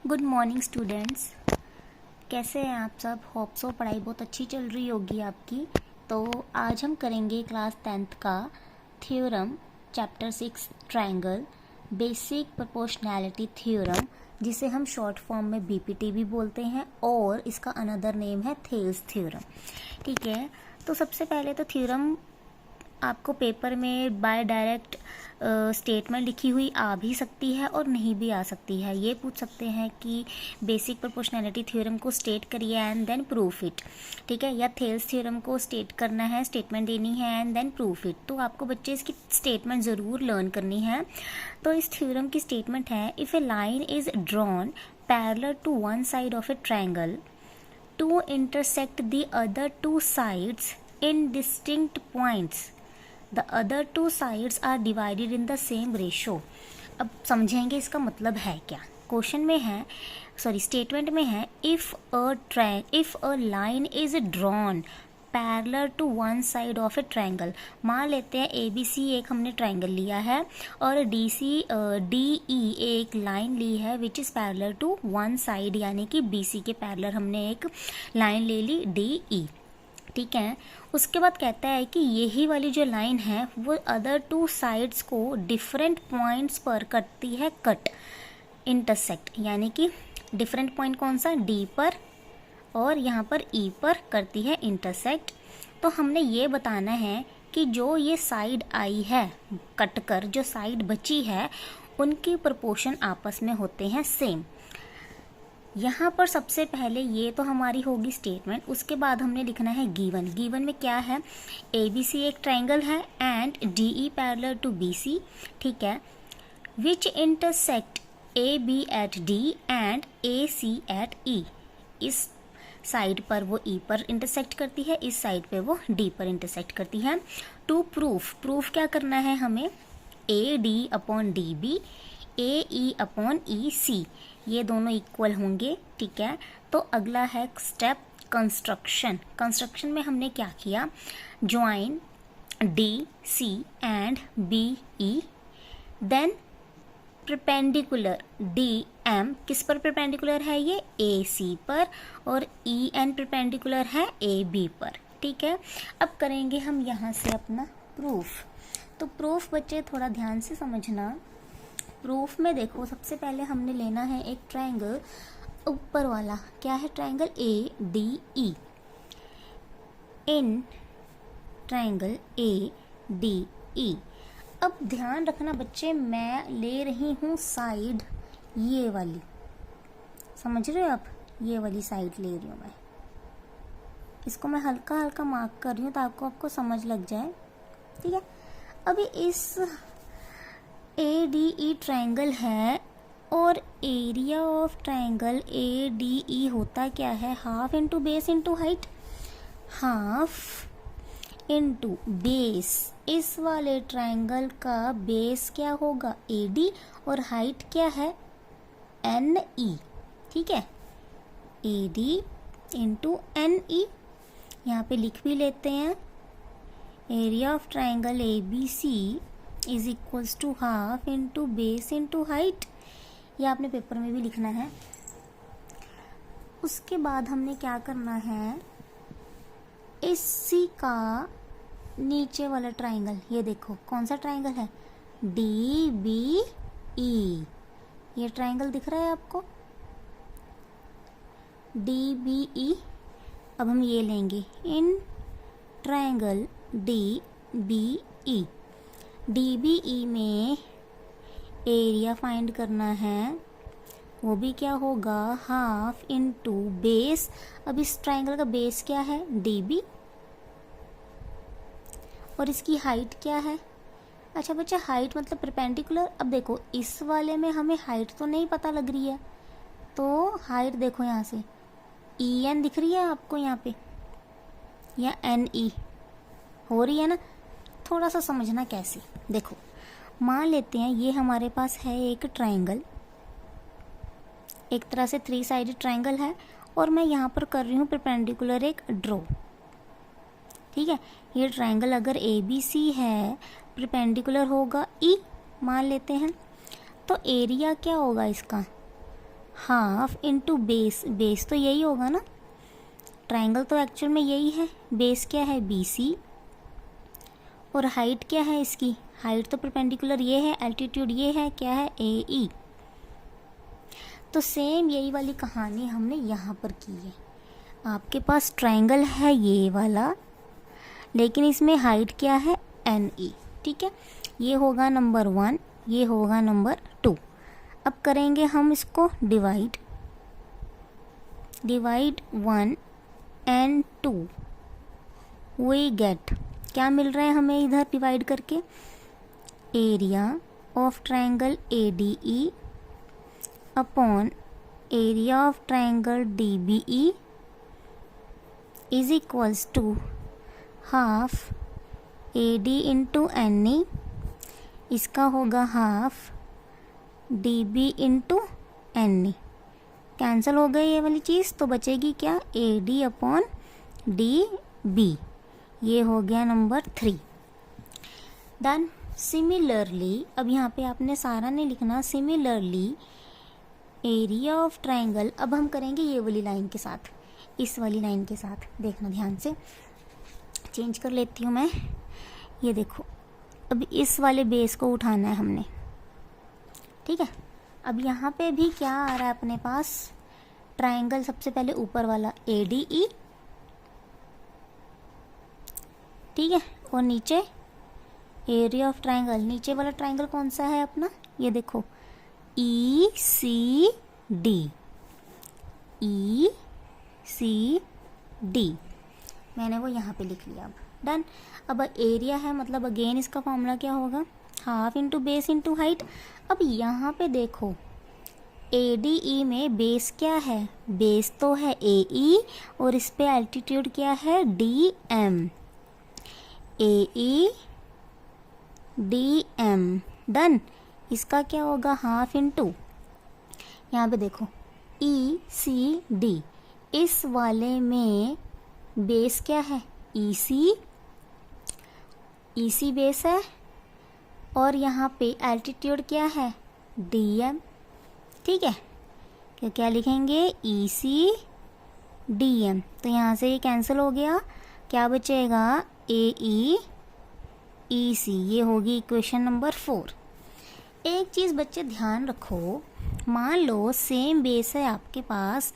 Good morning students. कैसे हैं आप सब? होप सो पढ़ाई बहुत अच्छी चल रही होगी आपकी। तो आज हम करेंगे क्लास 10th का theorem chapter 6 triangle basic proportionality theorem, जिसे हम शॉर्ट फॉर्म में बीपीटी भी बोलते हैं और इसका अनदर नेम है थेल्स थ्योरम। ठीक है, तो सबसे पहले तो थ्योरम आपको पेपर में बाय डायरेक्ट स्टेटमेंट लिखी हुई आ भी सकती है और नहीं भी आ सकती है। ये पूछ सकते हैं कि बेसिक प्रोपोर्शनैलिटी थ्योरम को स्टेट करिए एंड देन प्रूफ इट। ठीक है, या थेल्स थ्योरम को स्टेट करना है, स्टेटमेंट देनी है एंड देन प्रूफ इट। तो आपको बच्चे इसकी स्टेटमेंट ज़रूर लर्न करनी है। तो इस थ्योरम की स्टेटमेंट है, if a line is drawn parallel to one side of a triangle to intersect the other two sides in distinct points, the other two sides are divided in the same ratio। अब समझेंगे इसका मतलब है क्या। Question में है, statement में है, if a line is drawn parallel to one side of a triangle. मान लेते हैं ABC एक हमने ट्रायंगल लिया है और DE एक लाइन ली है which is parallel to one side, यानी कि BC के पैरेलल हमने एक लाइन ले ली DE। ठीक है, उसके बाद कहता है कि यही वाली जो लाइन है वो अदर टू साइड्स को डिफरेंट पॉइंट्स पर करती है कट, इंटरसेक्ट, यानी कि डिफरेंट पॉइंट कौन सा, D पर और यहाँ पर E पर करती है इंटरसेक्ट। तो हमने ये बताना है कि जो ये साइड आई है कट कर, जो साइड बची है उनकी प्रोपोर्शन आपस में होते हैं सेम। यहाँ पर सबसे पहले ये तो हमारी होगी स्टेटमेंट। उसके बाद हमने लिखना है गिवन। गिवन में क्या है, ABC एक ट्रायंगल है and DE parallel to BC। ठीक है, which intersect AB at D and AC at E। इस साइड पर वो E पर इंटरसेक्ट करती है, इस साइड पे वो D पर इंटरसेक्ट करती है। टू प्रूफ क्या करना है हमें, AD upon DB AE upon EC, ये दोनों इक्वल होंगे। ठीक है, तो अगला है स्टेप कंस्ट्रक्शन में हमने क्या किया, join DC and BE, then perpendicular DM, किस पर परपेंडिकुलर है ये, AC पर, और EN परपेंडिकुलर है AB पर। ठीक है, अब करेंगे हम यहाँ से अपना प्रूफ। तो प्रूफ बच्चे थोड़ा ध्यान से समझना। प्रूफ में देखो, सबसे पहले हमने लेना है एक ट्रायंगल, ऊपर वाला क्या है, triangle ADE। In triangle ADE, अब ध्यान रखना बच्चे, मैं ले रही हूँ साइड ये वाली, समझ रहे हो आप, ये वाली साइड ले रही हूँ मैं। इसको मैं हल्का हल्का मार्क कर रही हूँ ताकि आपको समझ लग जाए। ठीक है, अभी इस ADE ट्रायंगल है और एरिया ऑफ ट्रायंगल ADE होता क्या है, half into base into height, half into base. इस वाले ट्रायंगल का बेस क्या होगा, AD, और हाइट क्या है, NE। ठीक है, AD इंटू NE। यहाँ पे लिख भी लेते हैं, area of triangle ABC is equals to half into base into height. ये आपने पेपर में भी लिखना है। उसके बाद हमने क्या करना है, इसी का नीचे वाला ट्रायंगल, ये देखो कौन सा ट्रायंगल है, DBE। ये ट्रायंगल दिख रहा है आपको, DBE। अब हम ये लेंगे इन ट्रायंगल DBE। DBE में एरिया फाइंड करना है, वो भी क्या होगा, हाफ इंटू बेस। अब इस ट्रायंगल का बेस क्या है, DB, और इसकी हाइट क्या है, अच्छा बच्चा हाइट मतलब परपेंडिकुलर। अब देखो इस वाले में हमें हाइट तो नहीं पता लग रही है, तो हाइट देखो यहाँ से EN दिख रही है आपको यहाँ पे, या NE हो रही है ना। थोड़ा सा समझना कैसे, देखो मान लेते हैं ये हमारे पास है एक ट्रायंगल, एक तरह से 3 साइडेड ट्रायंगल है, और मैं यहाँ पर कर रही हूँ परपेंडिकुलर एक ड्रॉ। ठीक है, ये ट्रायंगल अगर ABC है, परपेंडिकुलर होगा E मान लेते हैं, तो एरिया क्या होगा इसका, हाफ इंटू बेस, बेस तो यही होगा ना, ट्राइंगल तो एक्चुअल में यही है। बेस क्या है, BC, और हाइट क्या है इसकी, हाइट तो परपेंडिकुलर ये है, एल्टीट्यूड ये है, क्या है, AE। तो सेम यही वाली कहानी हमने यहाँ पर की है। आपके पास ट्राइंगल है ये वाला, लेकिन इसमें हाइट क्या है, NE, ठीक है। ये होगा नंबर 1, ये होगा नंबर 2। अब करेंगे हम इसको डिवाइड 1 and 2, वी गेट, क्या मिल रहा है हमें इधर डिवाइड करके, area of triangle ADE upon area of triangle DBE is equals to half AD into NE, इसका होगा half DB into NE। Cancel हो गई ये वाली चीज़, तो बचेगी क्या, AD अपॉन DB। ये हो गया नंबर 3। देन सिमिलरली, अब यहाँ पे आपने सारा नहीं लिखना, सिमिलरली एरिया ऑफ ट्राइंगल, अब हम करेंगे ये वाली लाइन के साथ, इस वाली लाइन के साथ, देखना ध्यान से, चेंज कर लेती हूँ मैं। ये देखो, अब इस वाले बेस को उठाना है हमने, ठीक है। अब यहाँ पे भी क्या आ रहा है अपने पास, ट्राइंगल सबसे पहले ऊपर वाला ADE, ठीक है, और नीचे एरिया ऑफ ट्राइंगल, नीचे वाला ट्राइंगल कौन सा है अपना, ये देखो ECD, ECD, मैंने वो यहाँ पे लिख लिया। अब डन। अब एरिया है, मतलब अगेन इसका फॉर्मूला क्या होगा, half into base into height. अब यहाँ पे देखो ADE में बेस क्या है, बेस तो है AE, और इस पे एल्टीट्यूड क्या है, DM, AE DM, डन। इसका क्या होगा, हाफ इंटू, यहाँ पे देखो ECD, इस वाले में बेस क्या है, EC बेस है, और यहाँ पे एल्टीट्यूड क्या है, DM, ठीक है। क्या लिखेंगे, ECDM, तो यहाँ से ये कैंसिल हो गया, क्या बचेगा, AE EC, ये होगी इक्वेशन नंबर 4। एक चीज़ बच्चे ध्यान रखो, मान लो सेम बेस है आपके पास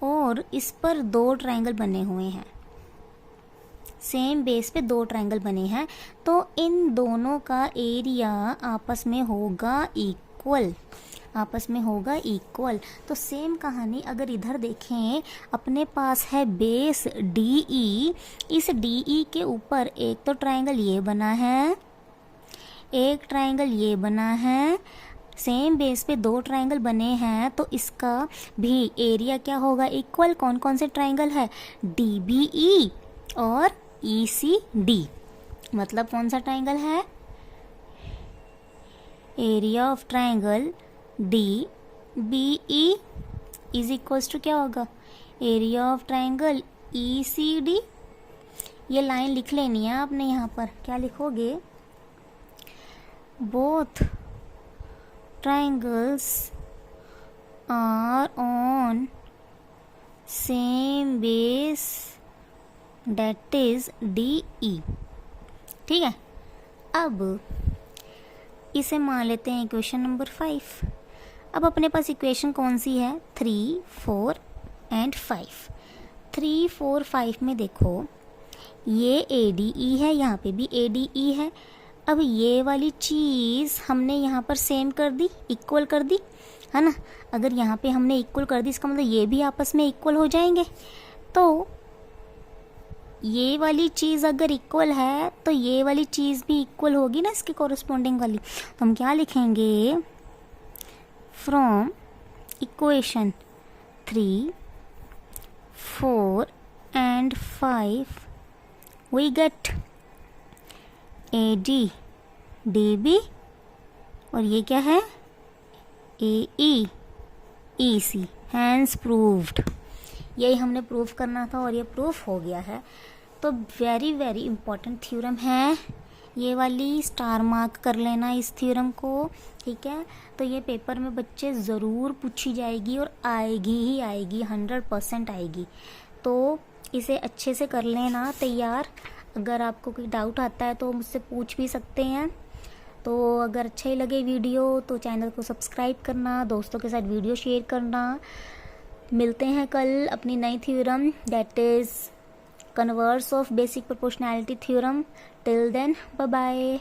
और इस पर 2 ट्रायंगल बने हुए हैं, सेम बेस पे 2 ट्रायंगल बने हैं, तो इन दोनों का एरिया आपस में होगा इक्वल, आपस में होगा इक्वल। तो सेम कहानी अगर इधर देखें, अपने पास है बेस DE, इस DE के ऊपर एक तो ट्रायंगल ये बना है, एक ट्रायंगल ये बना है, सेम बेस पे 2 ट्रायंगल बने हैं, तो इसका भी एरिया क्या होगा, इक्वल। कौन कौन से ट्रायंगल है, DBE और ECD, मतलब कौन सा ट्रायंगल है, area of triangle DBE is equals to क्या होगा, एरिया ऑफ ट्रायंगल ECD। ये लाइन लिख लेनी है आपने, यहाँ पर क्या लिखोगे, both triangles are on same base that is DE, ठीक है। अब इसे मान लेते हैं इक्वेशन नंबर 5। अब अपने पास इक्वेशन कौन सी है, 3, 4 एंड 5। 3, 4, 5 में देखो ये ADE है, यहाँ पे भी ADE है। अब ये वाली चीज़ हमने यहाँ पर सेम कर दी, इक्वल कर दी, है ना। अगर यहाँ पे हमने इक्वल कर दी, इसका मतलब ये भी आपस में इक्वल हो जाएंगे। तो ये वाली चीज़ अगर इक्वल है तो ये वाली चीज़ भी इक्वल होगी ना इसकी कॉरस्पॉन्डिंग वाली। तो हम क्या लिखेंगे, from equation 3, 4 and 5 we get AD DB और ये क्या है, AE EC, हैंस प्रूव्ड। यही हमने प्रूफ करना था और ये प्रूफ हो गया है। तो वेरी वेरी इंपॉर्टेंट थ्योरम है ये वाली स्टार मार्क कर लेना इस थ्योरम को, ठीक है। तो ये पेपर में बच्चे ज़रूर पूछी जाएगी और आएगी ही आएगी, 100% आएगी। तो इसे अच्छे से कर लेना तैयार। अगर आपको कोई डाउट आता है तो मुझसे पूछ भी सकते हैं। तो अगर अच्छा ही लगे वीडियो तो चैनल को सब्सक्राइब करना, दोस्तों के साथ वीडियो शेयर करना। मिलते हैं कल अपनी नई theorem, that is converse of basic proportionality theorem. Till then bye bye.